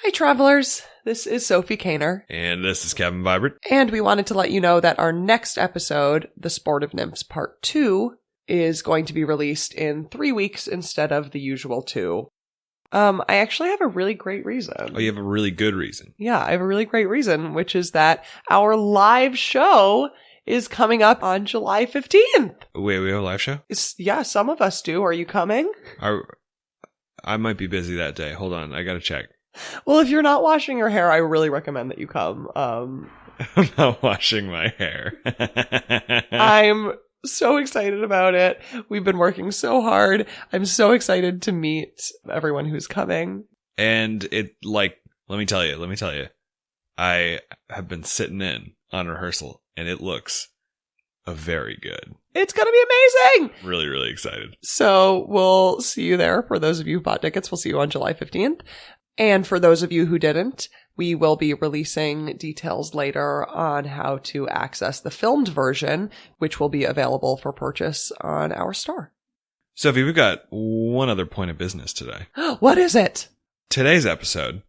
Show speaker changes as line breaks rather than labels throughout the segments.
Hi, travelers. This is Sophie Kaner.
And this is Kevin Vibert.
And we wanted to let you know that our next episode, The Sportive Nymphs Part 2, is going to be released in 3 weeks instead of the usual 2. I actually have a really great reason.
Oh, you have a really good reason.
Yeah, I have a really great reason, which is that our live show is coming up on July 15th.
Wait, we have a live show?
Yeah, some of us do. Are you coming?
I might be busy that day. Hold on, I gotta check.
Well, if you're not washing your hair, I really recommend that you come.
I'm not washing my hair.
I'm so excited about it. We've been working so hard. I'm so excited to meet everyone who's coming.
And let me tell you, I have been sitting in on rehearsal, and it looks very good.
It's going to be amazing.
Really, really excited.
So we'll see you there. For those of you who bought tickets, we'll see you on July 15th. And for those of you who didn't, we will be releasing details later on how to access the filmed version, which will be available for purchase on our store.
Sophie, we've got one other point of business today.
What is it?
Today's episode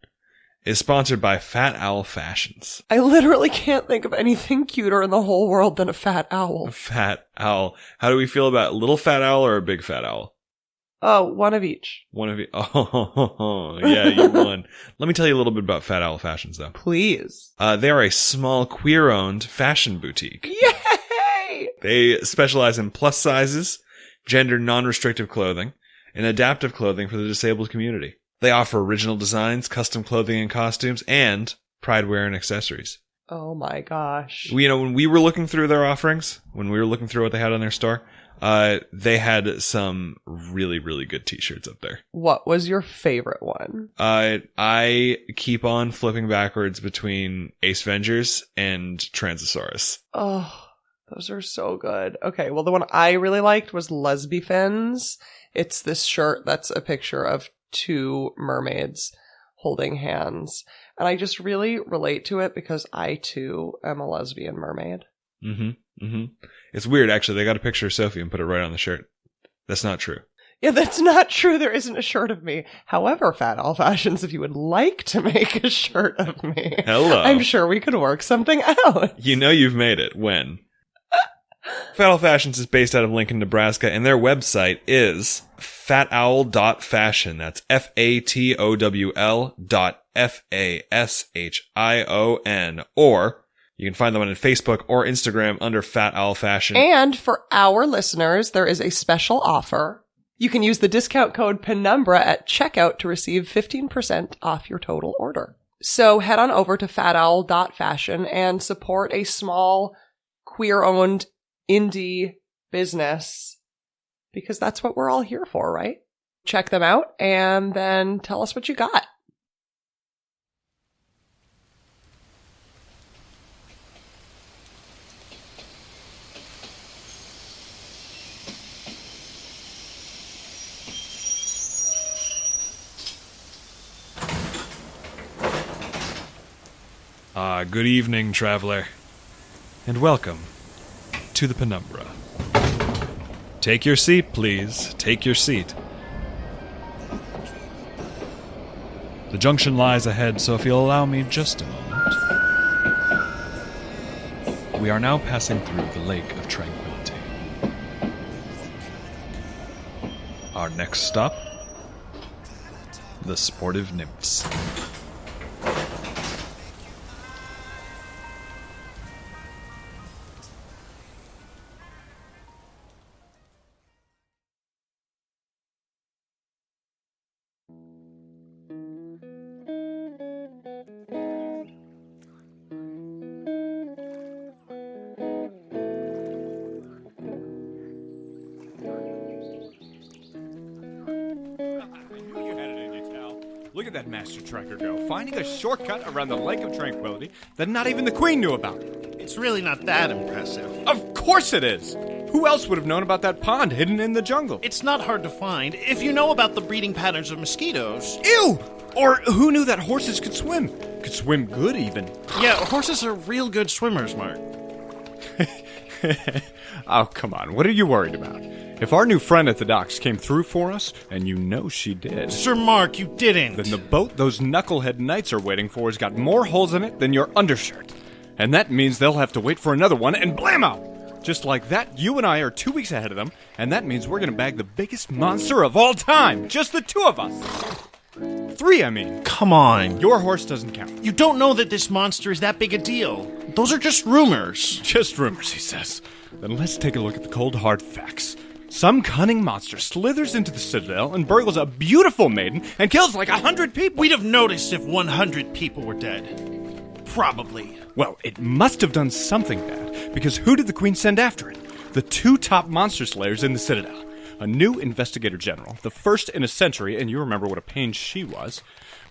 is sponsored by Fat Owl Fashions.
I literally can't think of anything cuter in the whole world than a fat owl.
A fat owl. How do we feel about a little fat owl or a big fat owl?
Oh, one of each.
One of you. Oh, yeah, you won. Let me tell you a little bit about Fat Owl Fashions, though.
Please.
They are a small, queer-owned fashion boutique.
Yay!
They specialize in plus sizes, gender non-restrictive clothing, and adaptive clothing for the disabled community. They offer original designs, custom clothing and costumes, and pride wear and accessories.
Oh my gosh.
When we were looking through their offerings, when we were looking through what they had on their store, they had some really, really good t-shirts up there.
What was your favorite one?
I keep on flipping backwards between Ace Vengers and Transosaurus.
Oh, those are so good. Okay, well, the one I really liked was Lesby Fins. It's this shirt that's a picture of 2 mermaids holding hands. And I just really relate to it because I, too, am a lesbian mermaid.
Mm-hmm. Mm-hmm. It's weird, actually. They got a picture of Sophie and put it right on the shirt. That's not true.
Yeah, that's not true. There isn't a shirt of me. However, Fat Owl Fashions, if you would like to make a shirt of me,
hello,
I'm sure we could work something out.
You know you've made it. When? Fat Owl Fashions is based out of Lincoln, Nebraska, and their website is fatowl.fashion. That's FATOWL.FASHION. Or you can find them on Facebook or Instagram under Fat Owl Fashion.
And for our listeners, there is a special offer. You can use the discount code Penumbra at checkout to receive 15% off your total order. So head on over to fatowl.fashion and support a small, queer-owned indie business, because that's what we're all here for, right? Check them out and then tell us what you got.
Good evening, traveler, and welcome to the Penumbra. Take your seat, please. Take your seat. The junction lies ahead, so if you'll allow me just a moment. We are now passing through the Lake of Tranquility. Our next stop, the Sportive Nymphs.
Look at that master tracker go, finding a shortcut around the Lake of Tranquility that not even the Queen knew about.
It's really not that impressive.
Of course it is! Who else would have known about that pond hidden in the jungle?
It's not hard to find if you know about the breeding patterns of mosquitoes.
Ew! Or who knew that horses could swim? Could swim good, even.
Yeah, horses are real good swimmers, Mark.
Oh, come on. What are you worried about? If our new friend at the docks came through for us, and you know she did,
Sir Mark, you didn't.
then the boat those knucklehead knights are waiting for has got more holes in it than your undershirt. And that means they'll have to wait for another one and blammo! Just like that, you and I are 2 weeks ahead of them, and that means we're gonna bag the biggest monster of all time! Just the two of us! 3, I mean.
Come on.
Your horse doesn't count.
You don't know that this monster is that big a deal. Those are just rumors.
Just rumors, he says. Then let's take a look at the cold, hard facts. Some cunning monster slithers into the Citadel and burgles a beautiful maiden and kills like 100 people.
We'd have noticed if 100 people were dead. Probably.
Well, it must have done something bad, because who did the Queen send after it? The 2 top monster slayers in the Citadel. A new investigator general, the first in a century, and you remember what a pain she was.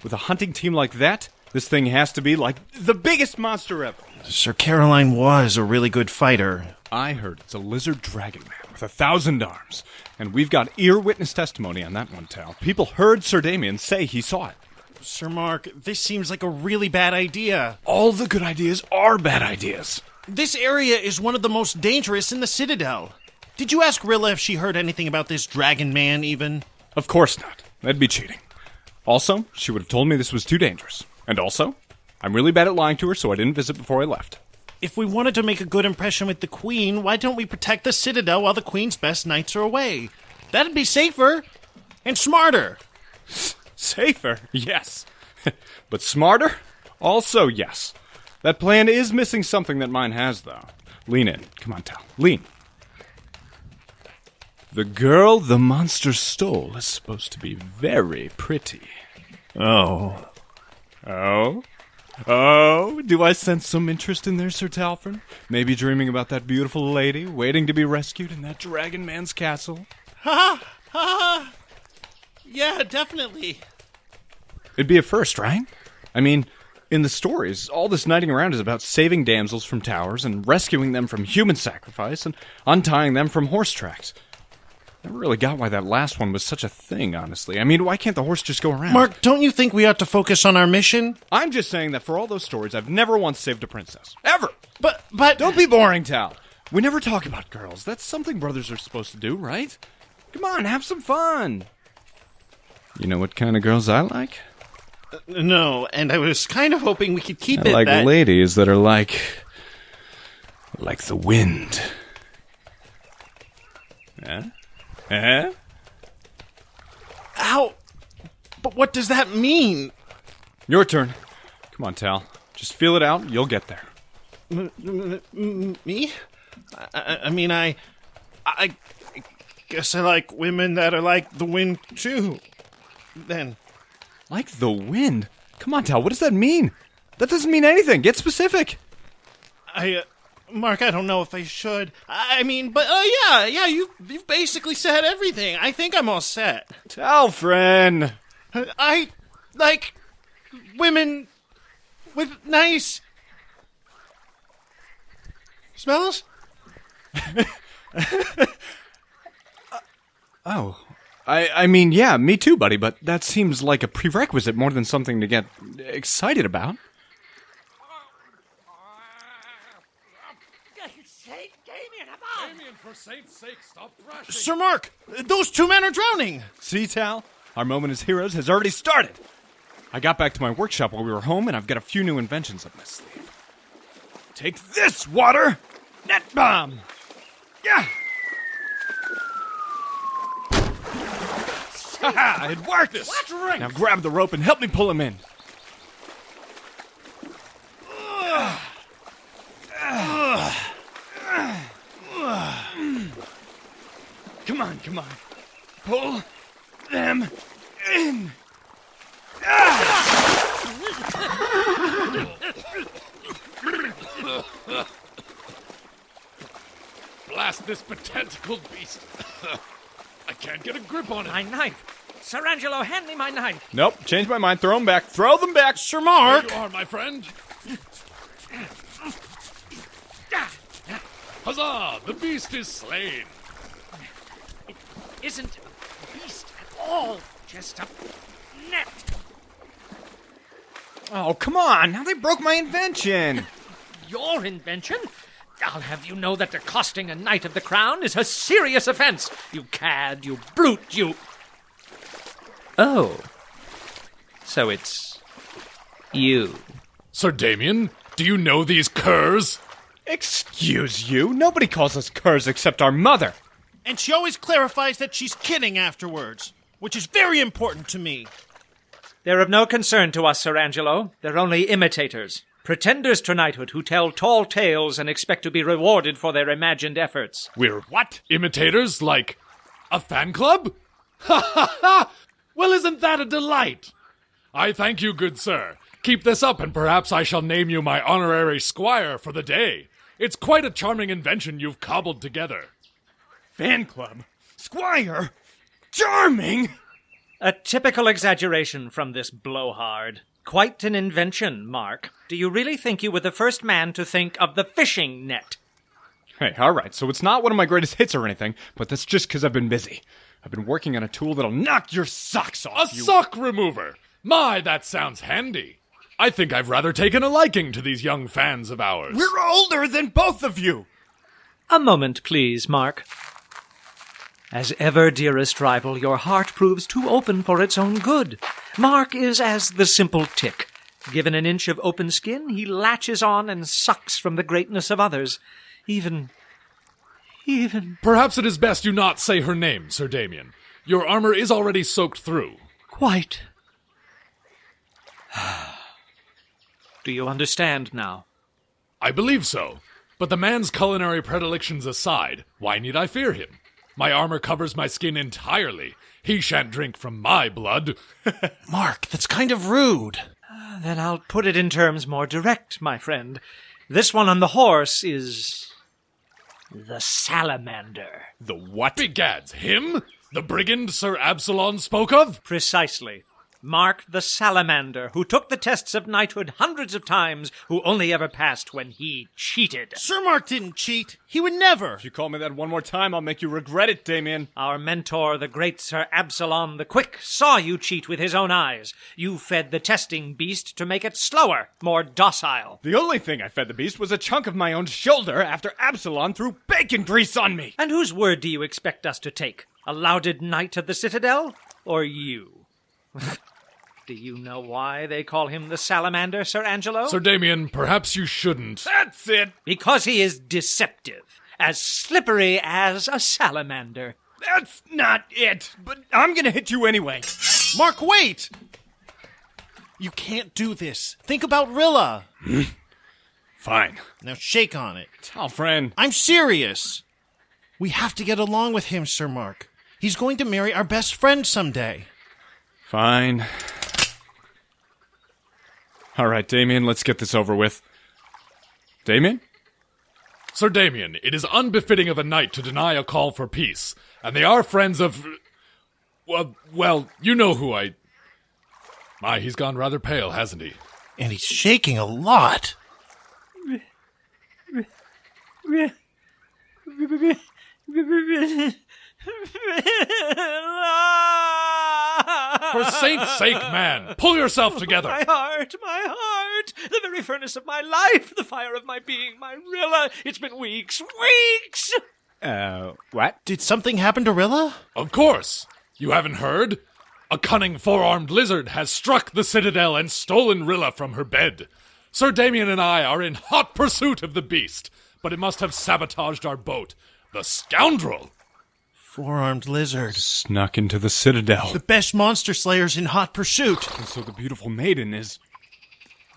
With a hunting team like that, this thing has to be like the biggest monster ever.
Sir Caroline was a really good fighter.
I heard it's a lizard dragon man with 1,000 arms. And we've got ear witness testimony on that one, Tal. People heard Sir Damien say he saw it.
Sir Mark, this seems like a really bad idea.
All the good ideas are bad ideas.
This area is one of the most dangerous in the Citadel. Did you ask Rilla if she heard anything about this dragon man, even?
Of course not. That'd be cheating. Also, she would have told me this was too dangerous. And also, I'm really bad at lying to her, so I didn't visit before I left.
If we wanted to make a good impression with the Queen, why don't we protect the Citadel while the Queen's best knights are away? That'd be safer. And smarter.
Safer? Yes. But smarter? Also yes. That plan is missing something that mine has, though. Lean in. Come on, Tal. Lean. The girl the monster stole is supposed to be very pretty.
Oh.
Oh? Oh, do I sense some interest in there, Sir Talfryn? Maybe dreaming about that beautiful lady waiting to be rescued in that dragon man's castle?
Ha ha! Yeah, definitely.
It'd be a first, right? I mean, in the stories, all this knighting around is about saving damsels from towers and rescuing them from human sacrifice and untying them from horse tracks. Never really got why that last one was such a thing, honestly. I mean, why can't the horse just go around?
Mark, don't you think we ought to focus on our mission?
I'm just saying that for all those stories, I've never once saved a princess. Ever!
But...
Don't be boring, Tal. We never talk about girls. That's something brothers are supposed to do, right? Come on, have some fun. You know what kind of girls I like?
No, and I was kind of hoping we could keep
I
it
like
that...
ladies that are like the wind. Huh? Huh?
Ow! But what does that mean?
Your turn. Come on, Tal. Just feel it out. You'll get there.
Me? I mean, I guess I like women that are like the wind, too. Then.
Like the wind? Come on, Tal. What does that mean? That doesn't mean anything. Get specific.
Mark, I don't know if I should. I mean, but, yeah, you've basically said everything. I think I'm all set.
Talfryn!
I like women with nice smells?
Oh. I mean, yeah, me too, buddy, but that seems like a prerequisite more than something to get excited about.
Damien, for Saint's sake, stop thrashing!
Sir Mark, those 2 men are drowning!
See, Tal? Our moment as heroes has already started. I got back to my workshop while we were home, and I've got a few new inventions up my sleeve. Take this, water! Net bomb! Yeah! Ha-ha! It worked!
Strength!
Now grab the rope and help me pull him in. Come on. Pull them in.
Blast this potentacled beast! I can't get a grip on it.
My knife! Sir Angelo, hand me my knife!
Nope, changed my mind. Throw them back. Throw them back.
Sir Mark!
There you are, my friend. Huzzah! The beast is slain.
It isn't a beast at all, just a net.
Oh, come on. Now they broke my invention.
Your invention? I'll have you know that accosting a knight of the crown is a serious offense. You cad, you brute, you... Oh. So it's... you.
Sir Damien, do you know these curs?
Excuse you? Nobody calls us curs except our mother.
And she always clarifies that she's kidding afterwards, which is very important to me.
They're of no concern to us, Sir Angelo. They're only imitators. Pretenders to knighthood who tell tall tales and expect to be rewarded for their imagined efforts.
We're what? Imitators? Like a fan club? Ha ha ha! Well, isn't that a delight? I thank you, good sir. Keep this up, and perhaps I shall name you my honorary squire for the day. It's quite a charming invention you've cobbled together.
Fan club? Squire? Charming?
A typical exaggeration from this blowhard. Quite an invention, Mark. Do you really think you were the first man to think of the fishing net?
Hey, alright, so it's not one of my greatest hits or anything, but that's just because I've been busy. I've been working on a tool that'll knock your socks off,
A sock remover! My, that sounds handy. I think I've rather taken a liking to these young fans of ours.
We're older than both of you!
A moment, please, Mark. As ever, dearest rival, your heart proves too open for its own good. Mark is as the simple tick. Given an inch of open skin, he latches on and sucks from the greatness of others. Even...
Perhaps it is best you not say her name, Sir Damien. Your armor is already soaked through.
Quite. Do you understand now?
I believe so. But the man's culinary predilections aside, why need I fear him? My armor covers my skin entirely. He shan't drink from my blood.
Mark, that's kind of rude.
Then I'll put it in terms more direct, my friend. This one on the horse is... the salamander.
The what?
Begads, him? The brigand Sir Absalom spoke of?
Precisely. Mark the salamander, who took the tests of knighthood hundreds of times, who only ever passed when he cheated.
Sir Mark didn't cheat. He would never.
If you call me that one more time, I'll make you regret it, Damien.
Our mentor, the great Sir Absalom the Quick, saw you cheat with his own eyes. You fed the testing beast to make it slower, more docile.
The only thing I fed the beast was a chunk of my own shoulder after Absalom threw bacon grease on me.
And whose word do you expect us to take? A lauded knight of the Citadel? Or you? Do you know why they call him the salamander, Sir Angelo?
Sir Damien, perhaps you shouldn't.
That's it.
Because he is deceptive, as slippery as a salamander.
That's not it. But I'm gonna hit you anyway.
Mark, wait! You can't do this. Think about Rilla.
Fine.
Now shake on it.
Talfryn.
I'm serious. We have to get along with him, Sir Mark. He's going to marry our best friend someday.
Fine. All right, Damien, let's get this over with. Damien?
Sir Damien, it is unbefitting of a knight to deny a call for peace, and they are friends of... Well, you know who I... My, he's gone rather pale, hasn't he?
And he's shaking a lot.
For saint's sake, man, pull yourself together.
My heart, the very furnace of my life, the fire of my being, my Rilla. It's been weeks.
What?
Did something happen to Rilla?
Of course. You haven't heard? A cunning four-armed lizard has struck the Citadel and stolen Rilla from her bed. Sir Damien and I are in hot pursuit of the beast, but it must have sabotaged our boat. The scoundrel!
Four-armed lizard.
Snuck into the Citadel.
The best monster slayers in hot pursuit.
And so the beautiful maiden is...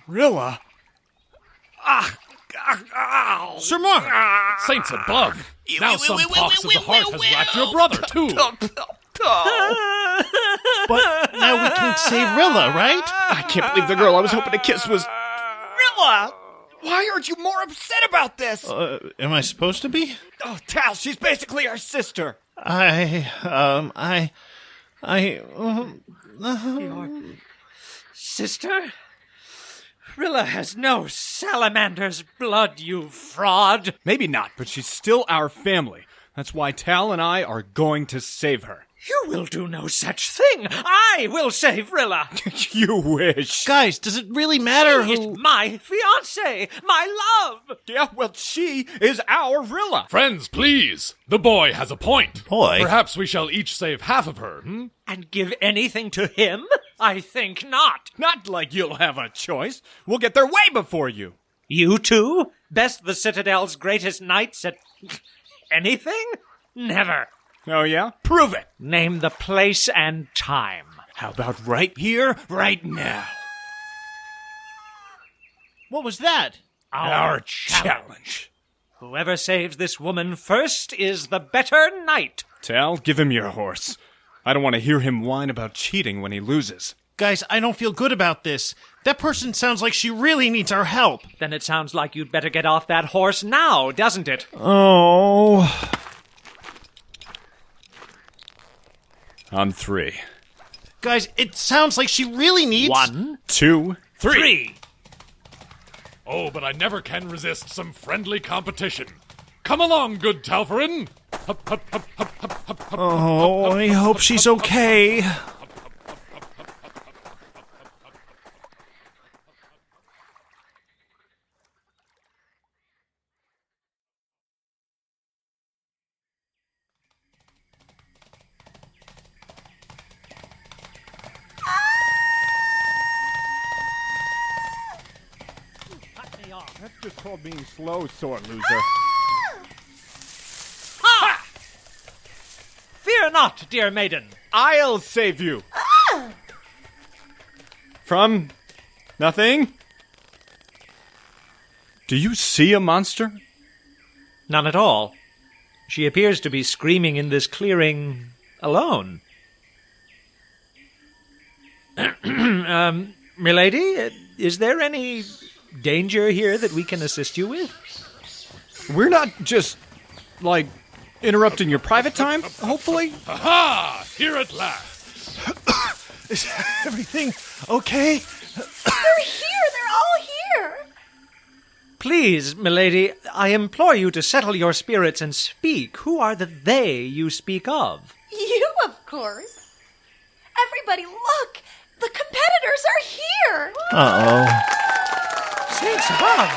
Rilla?
Sir Mark!
Saints above! Now some pox of the heart has racked your brother, too!
But now we can save Rilla, right?
I can't believe the girl I was hoping to kiss was... Rilla! Why aren't you more upset about this?
Am I supposed to be?
Oh, Tal, she's basically our sister.
Your sister? Rilla has no salamander's blood, you fraud.
Maybe not, but she's still our family. That's why Tal and I are going to save her.
You will do no such thing. I will save Rilla.
You wish.
Guys, does it really matter
She is
who...
my fiancée, my love.
Yeah, well, she is our Rilla.
Friends, please. The boy has a point.
Boy?
Perhaps we shall each save half of her,
And give anything to him? I think not.
Not like you'll have a choice. We'll get there way before you.
You two? Best the Citadel's greatest knights at anything? Never.
Oh, yeah? Prove it.
Name the place and time.
How about right here, right now?
What was that?
Our challenge.
Whoever saves this woman first is the better knight.
Tal, give him your horse. I don't want to hear him whine about cheating when he loses.
Guys, I don't feel good about this. That person sounds like she really needs our help.
Then it sounds like you'd better get off that horse now, doesn't it?
Oh. On 3.
Guys, it sounds like she really needs...
1,
2, 3.
3.
Oh, but I never can resist some friendly competition. Come along, good Talfryn.
Oh, I hope she's okay.
That's just called being slow, sore loser.
Ha! Fear not, dear maiden.
I'll save you. From nothing? Do you see a monster?
None at all. She appears to be screaming in this clearing alone. Milady, is there any danger here that we can assist you with?
We're not just, interrupting your private time, hopefully?
Aha! Here at last.
Is everything okay?
They're here! They're all here!
Please, milady, I implore you to settle your spirits and speak. Who are the they you speak of?
You, of course. Everybody, look! The competitors are here!
Uh-oh.
Saints above!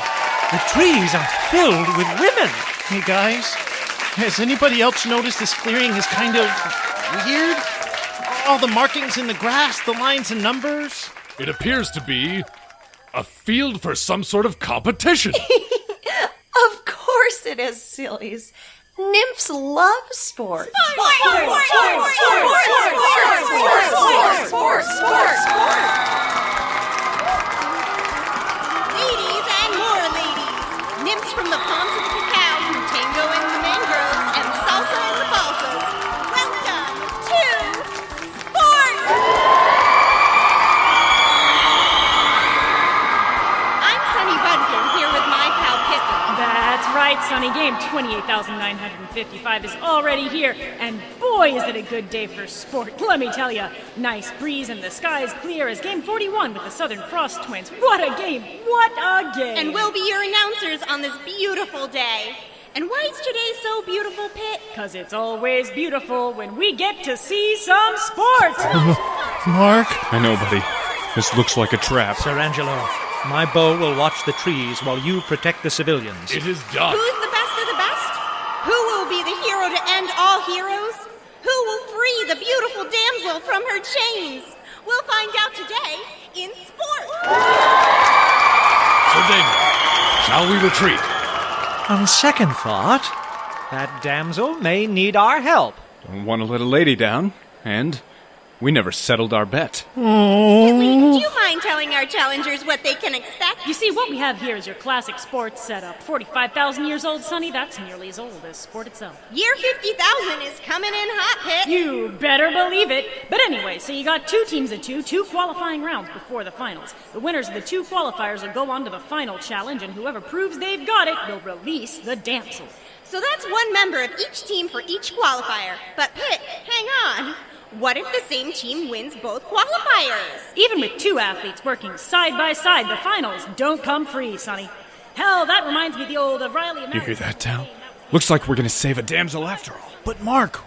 The trees are filled with women!
Hey, guys. Has anybody else noticed this clearing is kind of weird? All the markings in the grass, the lines and numbers.
It appears to be a field for some sort of competition.
Of course it is, sillies. Nymphs love sports.
Ladies and more ladies. Nymphs from the palms of the cacao who tango in the mangroves and salsa in the balsas. Welcome to sport! I'm Sunny Budkin here with my pal Pippin.
That's right, Sonny. Game 28,955 is already here, and boy, is it a good day for sport. Let me tell you, nice breeze and the sky's clear as Game 41 with the Southern Frost Twins. What a game! What a game!
And we'll be your announcers on this beautiful day. And why is today so beautiful, Pitt?
'Cause it's always beautiful when we get to see some sports!
Mark?
I know, buddy. This looks like a trap.
Sir Angelo, my bow will watch the trees while you protect the civilians.
It is done.
Who's the best of the best? Who will be the hero to end all heroes? Who will free the beautiful damsel from her chains? We'll find out today in sport.
Sir Damien, shall we retreat?
On second thought, that damsel may need our help.
Don't want to let a lady down, and we never settled our bet.
Italy, do you mind telling our challengers what they can expect?
You see, what we have here is your classic sports setup. 45,000 years old, Sonny. That's nearly as old as sport itself.
Year 50,000 is coming in hot, Pitt.
You better believe it. But anyway, so you got 2 teams of 2, 2 qualifying rounds before the finals. The winners of the 2 qualifiers will go on to the final challenge, and whoever proves they've got it will release the damsel.
So that's one member of each team for each qualifier. But Pitt, hang on. What if the same team wins both qualifiers?
Even with 2 athletes working side by side, the finals don't come free, Sonny. Hell, that reminds me of the old Riley...
You hear that, Tal? Looks like we're gonna save a damsel after all.
But Mark,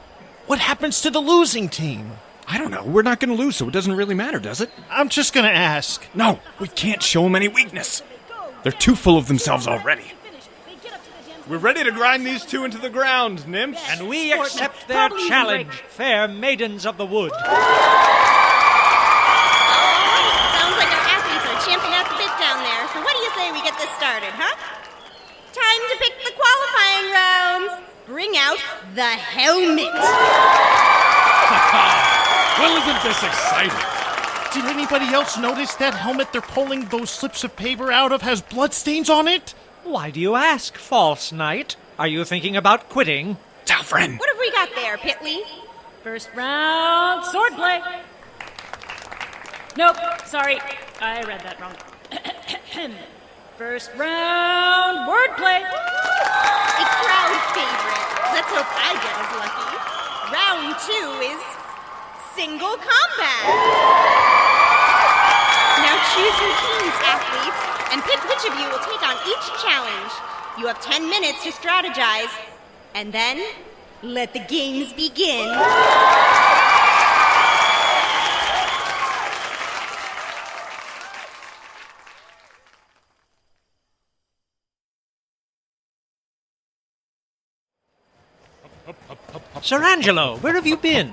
What happens to the losing team?
I don't know. We're not going to lose, so it doesn't really matter, does it?
I'm just gonna ask.
No, we can't show them any weakness. They're too full of themselves already. We're ready to grind these two into the ground, Nymphs.
And we accept their challenge, fair maidens of the wood.
Sounds like our athletes are champing at the bit down there. So what do you say we get this started, huh? Time to pick the qualifying rounds. Bring out the helmet.
Well, isn't this exciting?
Did anybody else notice that helmet they're pulling those slips of paper out of has bloodstains on it?
Why do you ask, false knight? Are you thinking about quitting?
Talfryn!
What have we got there, Pitley?
First round, swordplay. Nope, sorry. I read that wrong. First round, wordplay.
A crowd favorite. Let's hope I get as lucky. Round 2 is single combat. Now choose your teams, athletes, and pick which of you will take on each challenge. You have 10 minutes to strategize, and then let the games begin.
Sir Angelo, where have you been?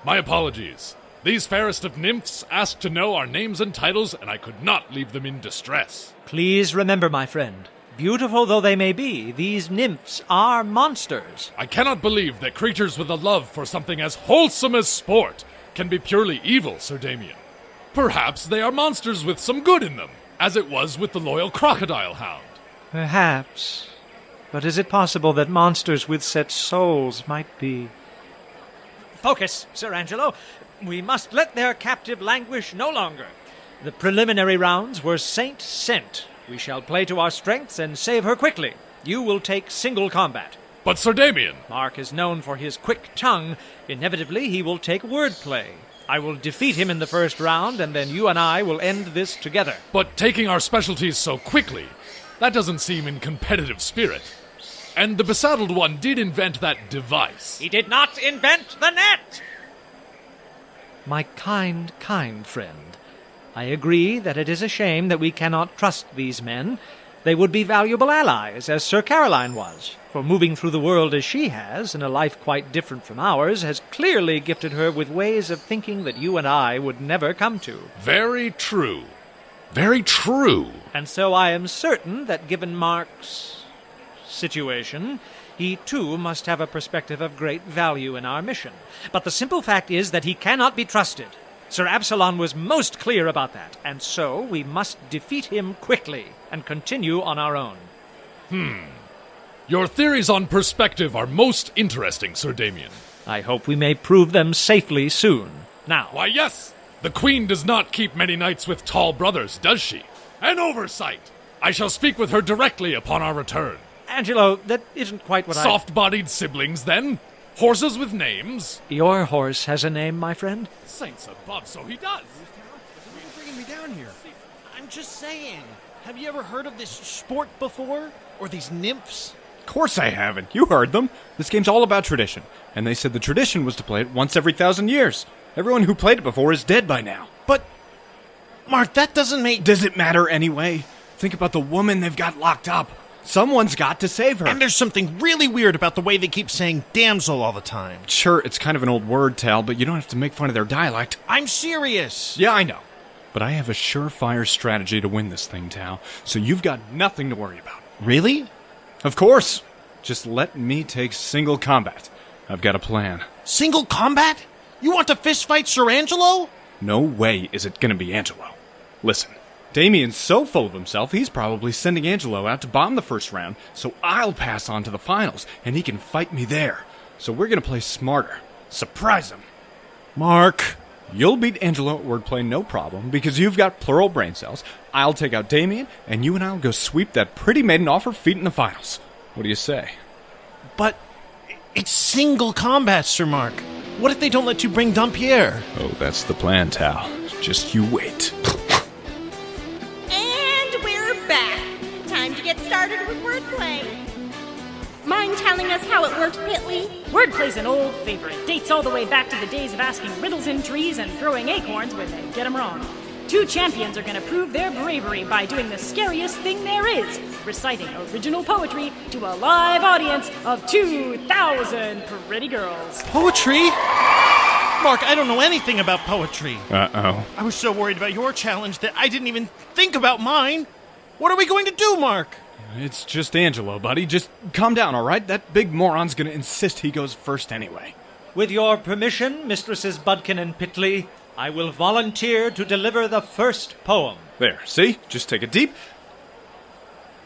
My apologies. These fairest of nymphs asked to know our names and titles, and I could not leave them in distress.
Please remember, my friend, beautiful though they may be, these nymphs are monsters.
I cannot believe that creatures with a love for something as wholesome as sport can be purely evil, Sir Damien. Perhaps they are monsters with some good in them, as it was with the loyal crocodile hound.
Perhaps. But is it possible that monsters with such souls might be... Focus, Sir Angelo. We must let their captive languish no longer. The preliminary rounds were Saint sent. We shall play to our strengths and save her quickly. You will take single combat.
But Sir Damien...
Marc is known for his quick tongue. Inevitably, he will take wordplay. I will defeat him in the first round, and then you and I will end this together.
But taking our specialties so quickly, that doesn't seem in competitive spirit. And the besaddled one did invent that device.
He did not invent the net! My kind friend, I agree that it is a shame that we cannot trust these men. They would be valuable allies, as Sir Caroline was, for moving through the world as she has, in a life quite different from ours, has clearly gifted her with ways of thinking that you and I would never come to.
Very true. Very true.
And so I am certain that given Marc's situation, he too must have a perspective of great value in our mission. But the simple fact is that he cannot be trusted. Sir Absalon was most clear about that, and so we must defeat him quickly and continue on our own.
Your theories on perspective are most interesting, Sir Damien.
I hope we may prove them safely soon. Now,
Why, yes! The Queen does not keep many knights with tall brothers, does she? An oversight! I shall speak with her directly upon our return.
Angelo, that isn't quite what
Soft-bodied siblings, then? Horses with names?
Your horse has a name, my friend?
Saints above, so he does.
Why are you bringing me down here?
I'm just saying. Have you ever heard of this sport before? Or these nymphs?
Of course I haven't. You heard them. This game's all about tradition. And they said the tradition was to play it once every 1,000 years. Everyone who played it before is dead by now.
But, Marc, that doesn't make...
Does it matter anyway? Think about the woman they've got locked up. Someone's got to save her.
And there's something really weird about the way they keep saying damsel all the time.
Sure, it's kind of an old word, Tal, but you don't have to make fun of their dialect.
I'm serious.
Yeah, I know. But I have a surefire strategy to win this thing, Tal, so you've got nothing to worry about.
Really?
Of course. Just let me take single combat. I've got a plan.
Single combat? You want to fistfight Sir Angelo?
No way is it gonna be Angelo. Listen, Damien's so full of himself, he's probably sending Angelo out to bomb the first round, so I'll pass on to the finals, and he can fight me there. So we're gonna play smarter. Surprise him.
Marc.
You'll beat Angelo at wordplay, no problem, because you've got plural brain cells. I'll take out Damien, and you and I'll go sweep that pretty maiden off her feet in the finals. What do you say?
But it's single combat, Sir Marc. What if they don't let you bring Dampierre?
Oh, that's the plan, Tal. Just you wait.
And we're back. Time to get started with wordplay. Mind telling us how it worked, Pitley?
Wordplay's an old favorite. Dates all the way back to the days of asking riddles in trees and throwing acorns when they get them wrong. Two champions are going to prove their bravery by doing the scariest thing there is, reciting original poetry to a live audience of 2,000 pretty girls.
Poetry? Mark, I don't know anything about poetry.
Uh-oh.
I was so worried about your challenge that I didn't even think about mine. What are we going to do, Mark?
It's just Angelo, buddy. Just calm down, all right? That big moron's gonna insist he goes first anyway.
With your permission, Mistresses Budkin and Pitley, I will volunteer to deliver the first poem.
There, see? Just take a deep...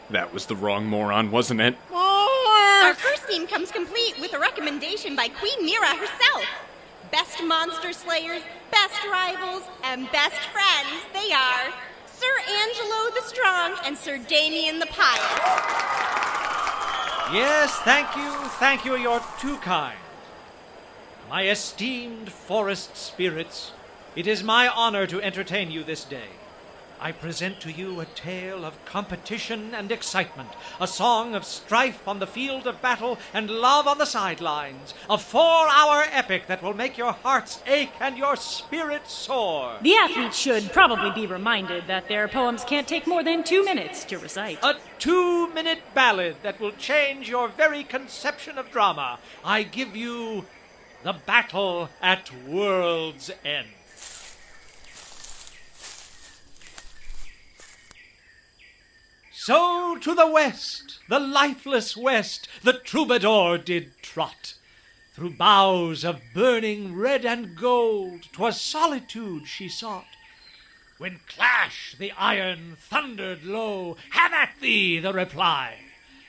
That was the wrong moron, wasn't it?
Our first team comes complete with a recommendation by Queen Mira herself. Best monster slayers, best rivals, and best friends they are Sir Angelo the Strong and Sir Damien the Pious.
Yes, thank you, you're too kind. My esteemed forest spirits, it is my honor to entertain you this day. I present to you a tale of competition and excitement, a song of strife on the field of battle and love on the sidelines, a 4-hour epic that will make your hearts ache and your spirits soar.
The athletes should probably be reminded that their poems can't take more than 2 minutes to recite.
A 2-minute ballad that will change your very conception of drama. I give you The Battle at World's End. So to the west, the lifeless west, the troubadour did trot. Through boughs of burning red and gold, 'twas solitude she sought. When clash the iron thundered low, have at thee, the reply.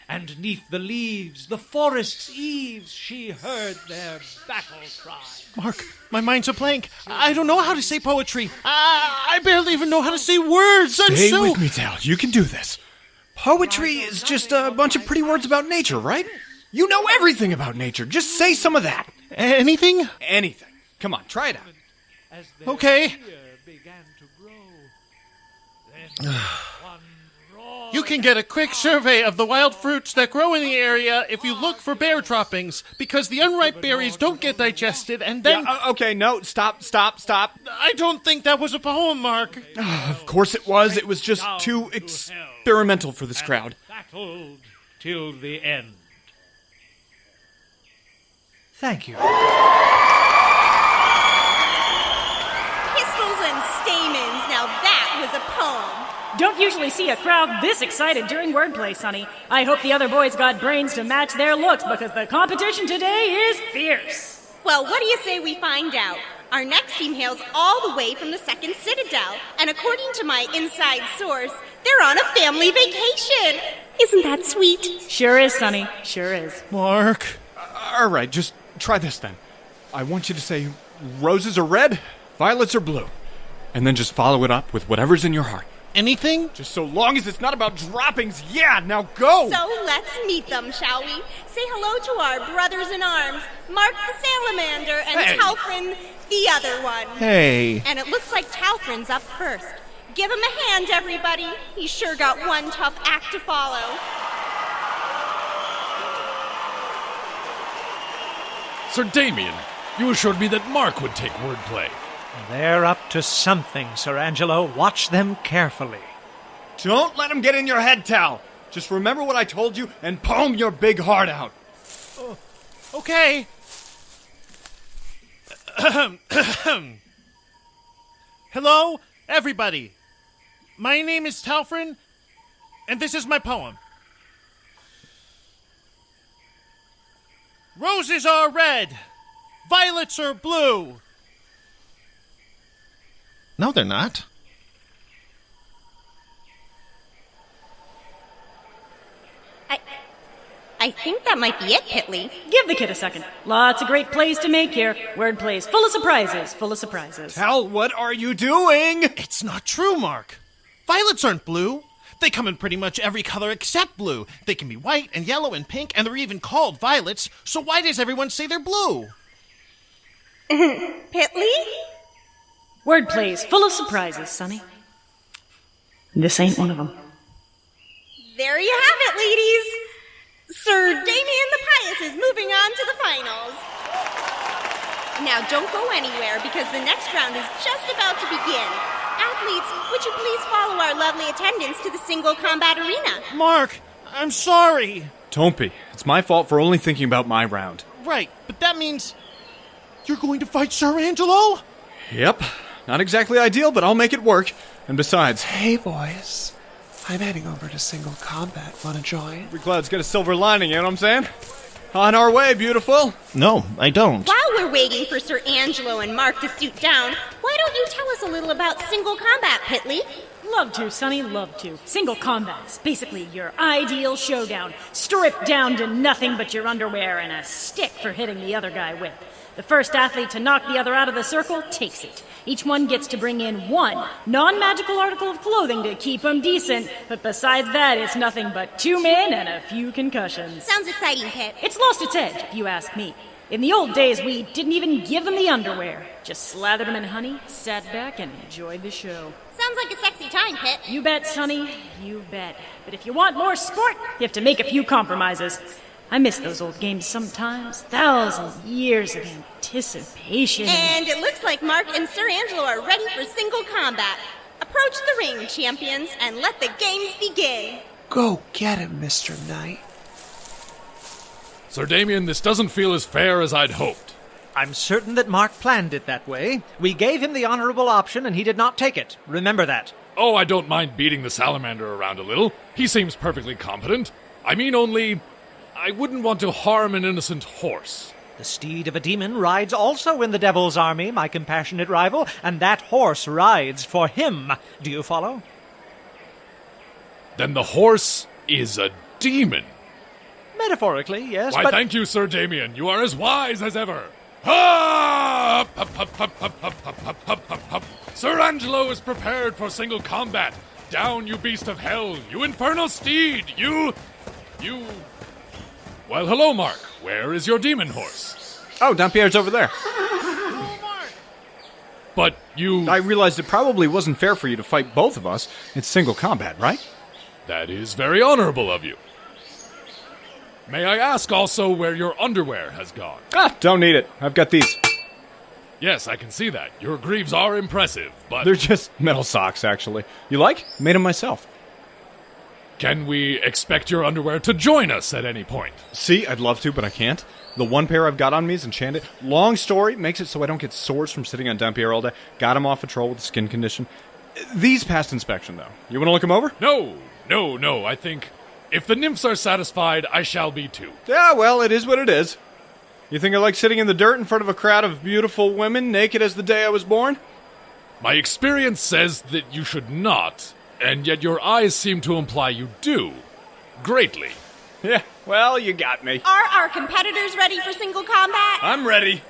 And 'neath the leaves, the forest's eaves, she heard their battle cry.
Mark, my mind's a blank. I don't know how to say poetry. I barely even know how to say words.
Stay with me, Tal. You can do this. Poetry is just a bunch of pretty words about nature, right? You know everything about nature. Just say some of that.
Anything?
Anything. Come on, try it out.
Okay. You can get a quick survey of the wild fruits that grow in the area if you look for bear droppings, because the unripe berries don't get digested, and then...
Yeah, okay, no, stop.
I don't think that was a poem, Mark.
Of course it was. It was just too experimental for this crowd.
Battled till the end. Thank you.
Pistils and stamens, now that was a poem.
Don't usually see a crowd this excited during Wordplay, Sonny. I hope the other boys got brains to match their looks, because the competition today is fierce.
Well, what do you say we find out? Our next team hails all the way from the second Citadel, and according to my inside source, they're on a family vacation. Isn't that sweet?
Sure is, Sonny. Sure is.
Mark.
All right, just try this then. I want you to say roses are red, violets are blue, and then just follow it up with whatever's in your heart.
Anything?
Just so long as it's not about droppings. Yeah, now go!
So let's meet them, shall we? Say hello to our brothers in arms, Mark the Salamander and Talfryn, the other one.
Hey.
And it looks like Talfryn's up first. Give him a hand, everybody. He's sure got one tough act to follow.
Sir Damien, you assured me that Mark would take Wordplay.
They're up to something, Sir Angelo. Watch them carefully.
Don't let him get in your head, Tal. Just remember what I told you and poem your big heart out.
Okay. Hello, everybody. My name is Talfryn, and this is my poem. Roses are red, violets are blue. No, they're not.
I think that might be it, Pitley.
Give the kid a second. Lots of great plays to make here. Wordplay's full of surprises, full of surprises.
Tal, what are you doing?
It's not true, Mark. Violets aren't blue. They come in pretty much every color except blue. They can be white and yellow and pink, and they're even called violets, so why does everyone say they're blue?
Pitley?
Wordplay's full of surprises, Sonny. This ain't one of them.
There you have it, ladies. Sir Damien the Pious is moving on to the finals. Now don't go anywhere because the next round is just about to begin. Athletes, would you please follow our lovely attendants to the single combat arena?
Mark, I'm sorry.
Don't be. It's my fault for only thinking about my round.
Right, but that means you're going to fight Sir Angelo?
Yep. Not exactly ideal, but I'll make it work. And besides...
Hey, boys. I'm heading over to single combat. Want to join?
Every cloud's got a silver lining, you know what I'm saying? On our way, beautiful.
No, I don't.
While we're waiting for Sir Angelo and Mark to suit down, why don't you tell us a little about single combat, Pitley?
Love to, Sonny, love to. Single combat is basically your ideal showdown. Stripped down to nothing but your underwear and a stick for hitting the other guy with. The first athlete to knock the other out of the circle takes it. Each one gets to bring in one non-magical article of clothing to keep them decent, but besides that, it's nothing but 2 men and a few concussions.
Sounds exciting, Pit.
It's lost its edge, if you ask me. In the old days, we didn't even give them the underwear. Just slathered them in honey, sat back, and enjoyed the show.
Sounds like a sexy time, Pit.
You bet, Sonny. You bet. But if you want more sport, you have to make a few compromises. I miss those old games sometimes. 1,000 years of anticipation.
And it looks like Marc and Sir Angelo are ready for single combat. Approach the ring, champions, and let the games begin.
Go get him, Mr. Knight.
Sir Damien, this doesn't feel as fair as I'd hoped.
I'm certain that Mark planned it that way. We gave him the honorable option, and he did not take it. Remember that.
Oh, I don't mind beating the salamander around a little. He seems perfectly competent. I mean only... I wouldn't want to harm an innocent horse.
The steed of a demon rides also in the devil's army, my compassionate rival, and that horse rides for him. Do you follow?
Then the horse is a demon.
Metaphorically, yes,
Why,
but...
thank you, Sir Damien. You are as wise as ever. Hup! Hup, hup, hup, hup, hup, hup, hup, hup, hup, hup. Sir Angelo is prepared for single combat. Down, you beast of hell. You infernal steed. You... Well, hello, Mark. Where is your demon horse?
Oh, Dampierre's over there.
But you...
I realized it probably wasn't fair for you to fight both of us. It's single combat, right?
That is very honorable of you. May I ask also where your underwear has gone?
Ah, don't need it. I've got these.
Yes, I can see that. Your greaves are impressive, but...
They're just metal socks, actually. You like? Made them myself.
Can we expect your underwear to join us at any point?
See, I'd love to, but I can't. The one pair I've got on me is enchanted. Long story, makes it so I don't get sores from sitting on Dampierre all day. Got him off patrol with a skin condition. These passed inspection, though. You want to look them over?
No. I think if the nymphs are satisfied, I shall be too.
Yeah, well, it is what it is. You think I like sitting in the dirt in front of a crowd of beautiful women, naked as the day I was born?
My experience says that you should not, and yet your eyes seem to imply you do. Greatly.
Yeah, well, you got me.
Are our competitors ready for single combat?
I'm ready.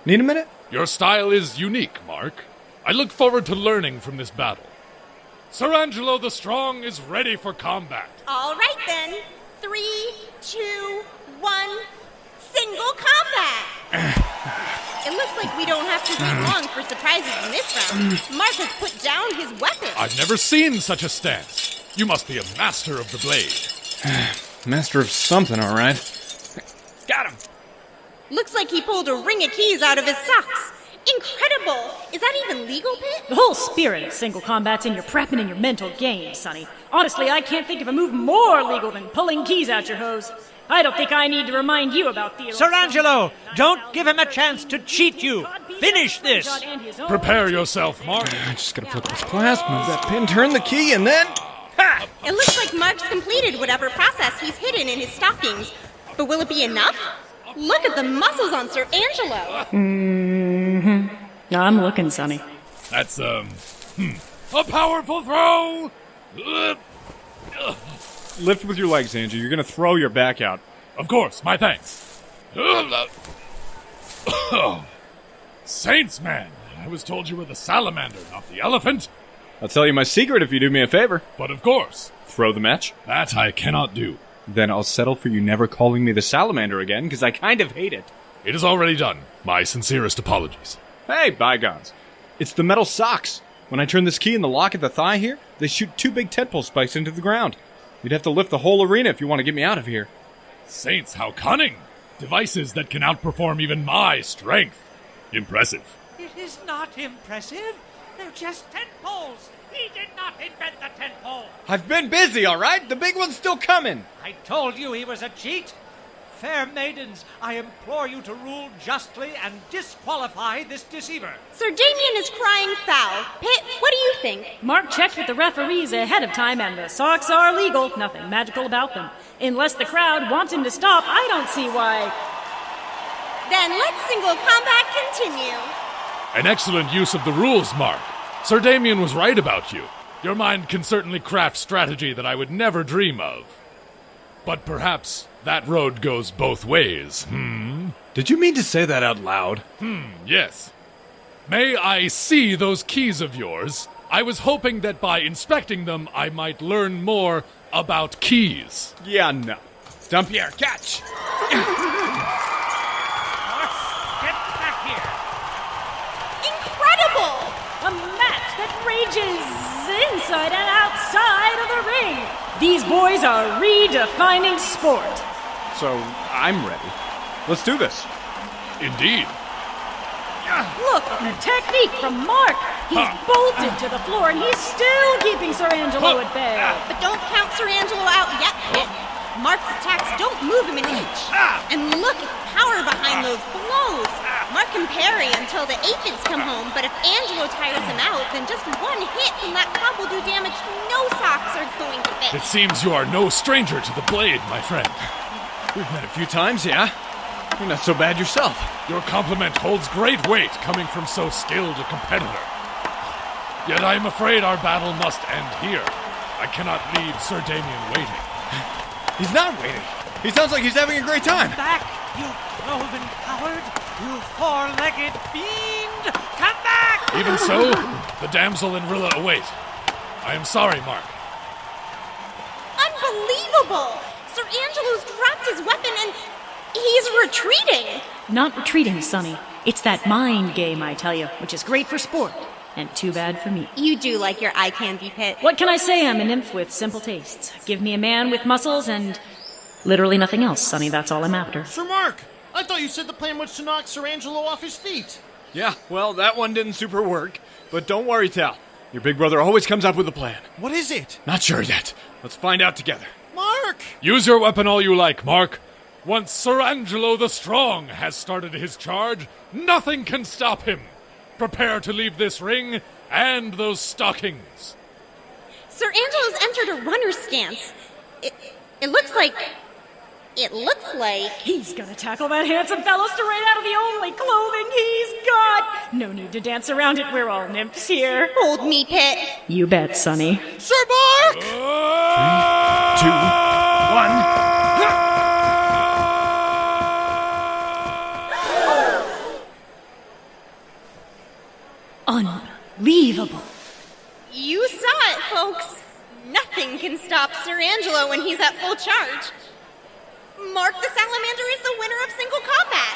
Need a minute?
Your style is unique, Mark. I look forward to learning from this battle. Sir Angelo the Strong is ready for combat.
All right, then. 3, 2, 1, single combat! It looks like we don't have to wait long for surprises in this round. Mark has put down his weapon.
I've never seen such a stance. You must be a master of the blade.
Master of something, all right. Got him.
Looks like he pulled a ring of keys out of his socks. Incredible! Is that even legal, Pit?
The whole spirit of single combat's in your prepping and your mental game, Sonny. Honestly, I can't think of a move more legal than pulling keys out your hose. I don't think I need to remind you about Theodore.
Sir Angelo, don't give him a chance to cheat you. Finish this.
Prepare yourself, Mark.
I just gotta flip this clasp, move that pin, turn the key, and then... Ha!
It looks like Mark's completed whatever process he's hidden in his stockings. But will it be enough? Look at the muscles on Sir Angelo.
I'm looking, Sonny.
That's, a powerful throw!
Lift with your legs, Andrew. You're gonna throw your back out.
Of course, my thanks. Saints, man. I was told you were the salamander, not the elephant.
I'll tell you my secret if you do me a favor.
But of course.
Throw the match.
That I cannot do.
Then I'll settle for you never calling me the salamander again, because I kind of hate it.
It is already done. My sincerest apologies.
Hey, bygones. It's the metal socks. When I turn this key in the lock at the thigh here, they shoot 2 big tentpole spikes into the ground. You'd have to lift the whole arena if you want to get me out of here.
Saints, how cunning! Devices that can outperform even my strength. Impressive.
It is not impressive. They're just tent poles. He did not invent the tent pole.
I've been busy, all right? The big one's still coming.
I told you he was a cheat. Fair maidens, I implore you to rule justly and disqualify this deceiver.
Sir Damien is crying foul. Pitt, what do you think?
Mark checked with the referees ahead of time, and the socks are legal. Nothing magical about them. Unless the crowd wants him to stop, I don't see why.
Then let's single combat continue.
An excellent use of the rules, Mark. Sir Damien was right about you. Your mind can certainly craft strategy that I would never dream of. But perhaps that road goes both ways,
Did you mean to say that out loud?
Yes. May I see those keys of yours? I was hoping that by inspecting them, I might learn more about keys.
Yeah, no. Dampier, catch!
Get back here.
Incredible!
A match that rages inside and outside of the ring. These boys are redefining sport.
So, I'm ready. Let's do this.
Indeed.
Look, technique from Mark. He's bolted to the floor, and he's still keeping Sir Angelo at bay.
But don't count Sir Angelo out yet, Pitt. Mark's attacks don't move him an inch. And look at the power behind those blows. Mark can parry until the aphids come home, but if Angelo tires him out, then just one hit from that club will do damage no socks are going to fit.
It seems you are no stranger to the blade, my friend.
We've met a few times, yeah? You're not so bad yourself.
Your compliment holds great weight coming from so skilled a competitor. Yet I am afraid our battle must end here. I cannot leave Sir Damien waiting.
He's not waiting. He sounds like he's having a great time.
Back, you cloven coward. You four-legged fiend. Come back!
Even so, the damsel and Rilla await. I am sorry, Mark.
Unbelievable! Sir Angelo's dropped his weapon and he's retreating.
Not retreating, Sonny. It's that mind game, I tell you, which is great for sport, and too bad for me.
You do like your eye candy, Pitt.
What can I say? I'm a nymph with simple tastes. Give me a man with muscles and literally nothing else, Sonny. That's all I'm after.
Sir Mark, I thought you said the plan was to knock Sir Angelo off his feet.
Yeah, well, that one didn't super work. But don't worry, Tal. Your big brother always comes up with a plan.
What is it?
Not sure yet. Let's find out together.
Mark!
Use your weapon all you like, Mark. Once Sir Angelo the Strong has started his charge, nothing can stop him. Prepare to leave this ring and those stockings.
Sir Angelo's entered a runner's stance. It looks like...
He's gonna tackle that handsome fellow straight out of the only clothing he's got. No need to dance around it. We're all nymphs here.
Hold me, Pitt.
You bet, Sonny.
Sir Mark!
3, 2, 1.
Unbelievable.
You saw it, folks. Nothing can stop Sir Angelo when he's at full charge. Mark the Salamander is the winner of single combat.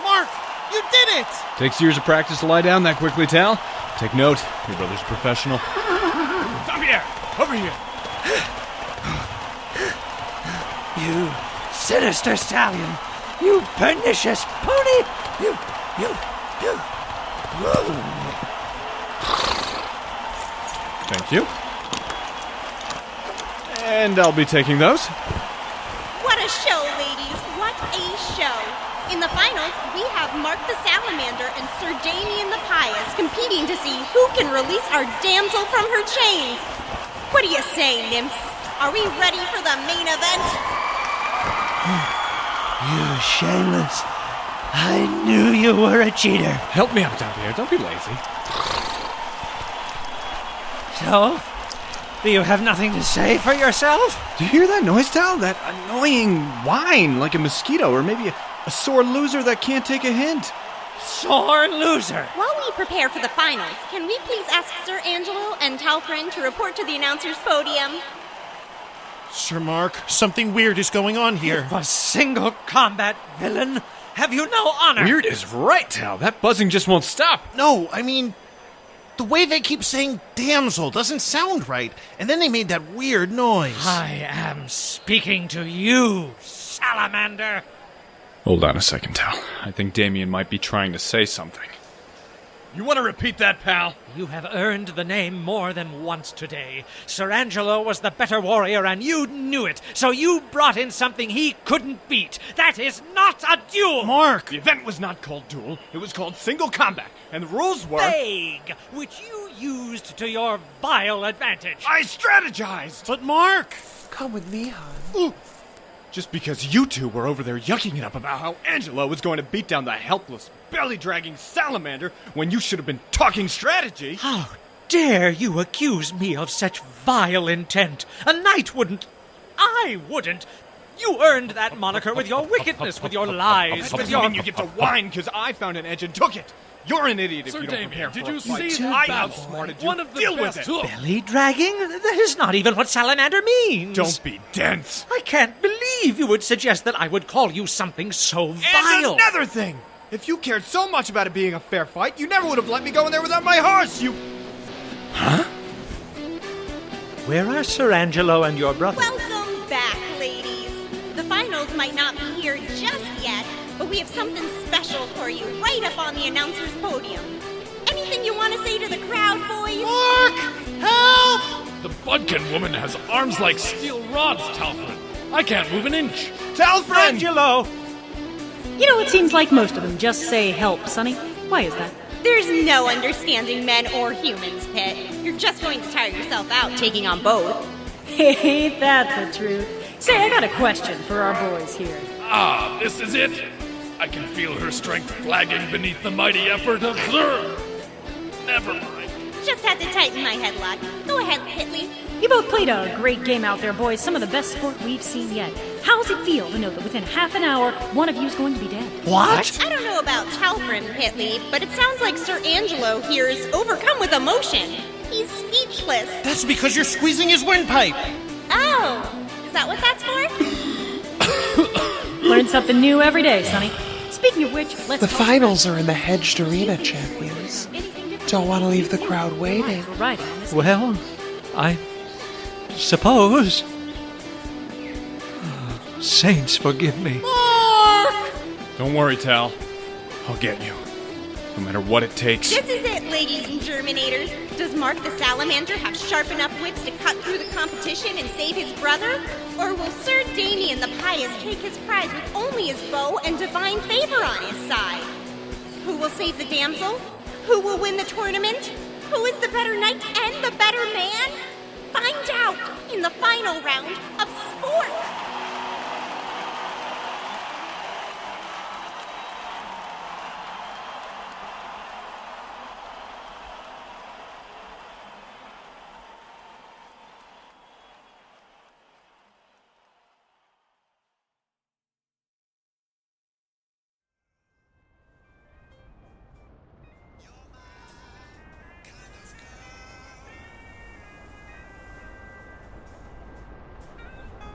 Mark, you did it!
Takes years of practice to lie down that quickly, Tal. Take note, your brother's a professional. Dampier, over here.
You sinister stallion. You pernicious pony. You.
Thank you. And I'll be taking those.
What a show, ladies. What a show. In the finals, we have Mark the Salamander and Sir Damien the Pious competing to see who can release our damsel from her chains. What do you say, nymphs? Are we ready for the main event?
You shameless. I knew you were a cheater.
Help me out, Dampier. Don't be lazy.
So, do you have nothing to say for yourself?
Do you hear that noise, Tal? That annoying whine like a mosquito or maybe a sore loser that can't take a hint.
Sore loser.
While we prepare for the finals, can we please ask Sir Angelo and Talfryn to report to the announcer's podium?
Sir Mark, something weird is going on here.
A single combat villain. Have you no honor?
Weird is right, Tal. That buzzing just won't stop.
No, I mean... The way they keep saying damsel doesn't sound right, and then they made that weird noise.
I am speaking to you, salamander.
Hold on a second, Tal. I think Damien might be trying to say something. You want to repeat that, pal?
You have earned the name more than once today. Sir Angelo was the better warrior, and you knew it, so you brought in something he couldn't beat. That is not a duel!
Mark!
The event was not called duel. It was called single combat, and the rules were...
Vague, which you used to your vile advantage.
I strategized!
But Mark!
Come with me, hon.
Ooh. Just because you two were over there yucking it up about how Angelo was going to beat down the helpless, belly-dragging salamander when you should have been talking strategy.
How dare you accuse me of such vile intent? A knight wouldn't. I wouldn't. You earned that moniker with your wickedness, with your lies, with your...
You get to whine because I found an edge and took it. You're an idiot if
Sir
you don't
Damien,
prepare
did
for
you
a fight.
see
I
that
outsmarted you.
One of the
Deal
best.
with it.
Belly dragging? That is not even what salamander means.
Don't be dense.
I can't believe you would suggest that I would call you something so vile.
And another thing. If you cared so much about it being a fair fight, you never would have let me go in there without my horse, you...
Huh? Where are Sir Angelo and your brother?
Welcome back, ladies. The finals might not be here just yet, but we have something special for you right up on the announcer's podium. Anything you want to say to the crowd, boys?
Mark! Help!
The Budkin woman has arms like steel rods, Talfryn. I can't move an inch.
Talfryn!
Angelo!
You know, it seems like most of them just say help, Sonny. Why is that?
There's no understanding men or humans, Pitt. You're just going to tire yourself out taking on both.
Ain't that the truth? Say, I got a question for our boys here.
Ah, this is it. I can feel her strength flagging beneath the mighty effort of Sir. Never mind.
Just had to tighten my headlock. Go ahead, Pitley.
You both played a great game out there, boys. Some of the best sport we've seen yet. How's it feel to know that within half an hour, one of you's going to be dead?
What?
I don't know about Talfryn, Pitley, but it sounds like Sir Angelo here is overcome with emotion. He's speechless.
That's because you're squeezing his windpipe.
Oh, is that what that's for?
Learn something new every day, Sonny. Speaking of which, let's
The
talk
finals are in the hedged arena, champions. Don't want to leave the crowd waiting.
We're riding on this.
Well, I suppose. Saints, forgive me.
Don't worry, Tal. I'll get you. No matter what it takes.
This is it, ladies and Germinators. Does Mark the Salamander have sharp enough wits to cut through the competition and save his brother? Or will Sir Damien the Pious take his prize with only his bow and divine favor on his side? Who will save the damsel? Who will win the tournament? Who is the better knight and the better man? Find out in the final round of sport!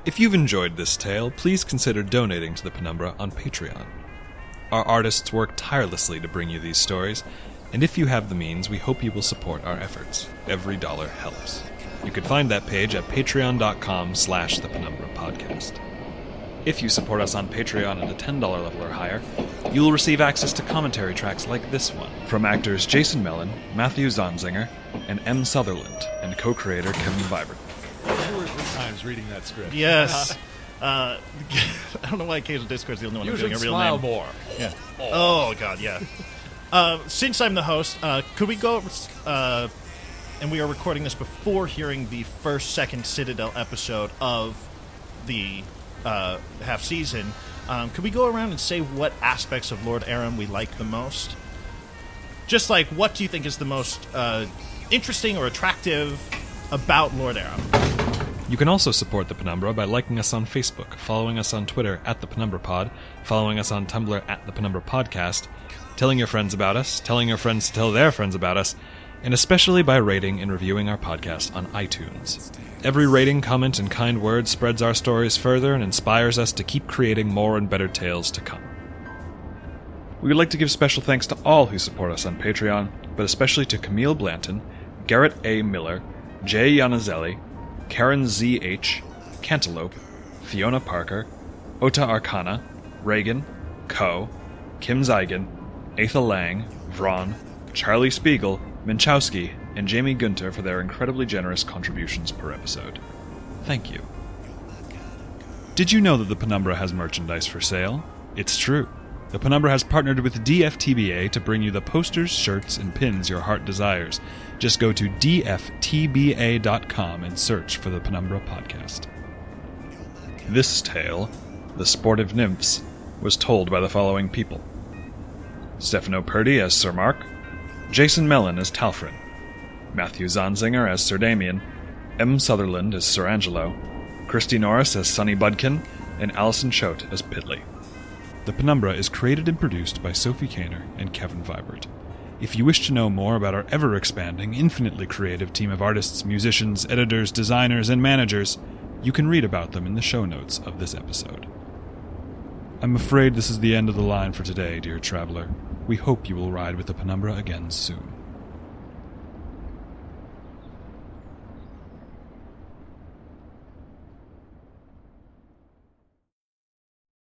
If you've enjoyed this tale, please consider donating to the Penumbra on Patreon. Our artists work tirelessly to bring you these stories, and if you have the means, we hope you will support our efforts. Every dollar helps. You can find that page at patreon.com/The Penumbra Podcast. If you support us on Patreon at the $10 level or higher, you will receive access to commentary tracks like this one from actors Jason Mellon, Matthew Zonzinger, and M. Sutherland, and co-creator Kevin Vibert.
Times reading that script.
Yes. I don't know why Occasional Discord's the only one
You
who's doing a
should
real
smile
name.
more.
Yeah. Oh, God, yeah. Since I'm the host, could we go... and we are recording this before hearing the second Citadel episode of the half season. Could we go around and say what aspects of Lord Aram we like the most? Just like, what do you think is the most interesting or attractive about Lord Aram?
You can also support the Penumbra by liking us on Facebook, following us on Twitter at the Penumbra Pod, following us on Tumblr at the Penumbra Podcast, telling your friends about us, telling your friends to tell their friends about us, and especially by rating and reviewing our podcast on iTunes. Every rating, comment, and kind word spreads our stories further and inspires us to keep creating more and better tales to come. We would like to give special thanks to all who support us on Patreon, but especially to Camille Blanton, Garrett A. Miller, Jay Yanazelli, Karen Z.H., Cantaloupe, Fiona Parker, Ota Arcana, Reagan, Ko, Kim Zeigen, Atha Lang, Vron, Charlie Spiegel, Minchowski, and Jamie Gunter for their incredibly generous contributions per episode. Thank you. Did you know that the Penumbra has merchandise for sale? It's true. The Penumbra has partnered with DFTBA to bring you the posters, shirts, and pins your heart desires. Just go to dftba.com and search for the Penumbra podcast. This tale, The Sportive Nymphs, was told by the following people: Stefano Purdy as Sir Marc, Jason Mellon as Talfryn, Matthew Zanzinger as Sir Damien, M. Sutherland as Sir Angelo, Christy Norris as Sonny Budkin, and Alison Choate as Pidley. The Penumbra is created and produced by Sophie Kaner and Kevin Vibert. If you wish to know more about our ever-expanding, infinitely creative team of artists, musicians, editors, designers, and managers, you can read about them in the show notes of this episode. I'm afraid this is the end of the line for today, dear traveler. We hope you will ride with the Penumbra again soon.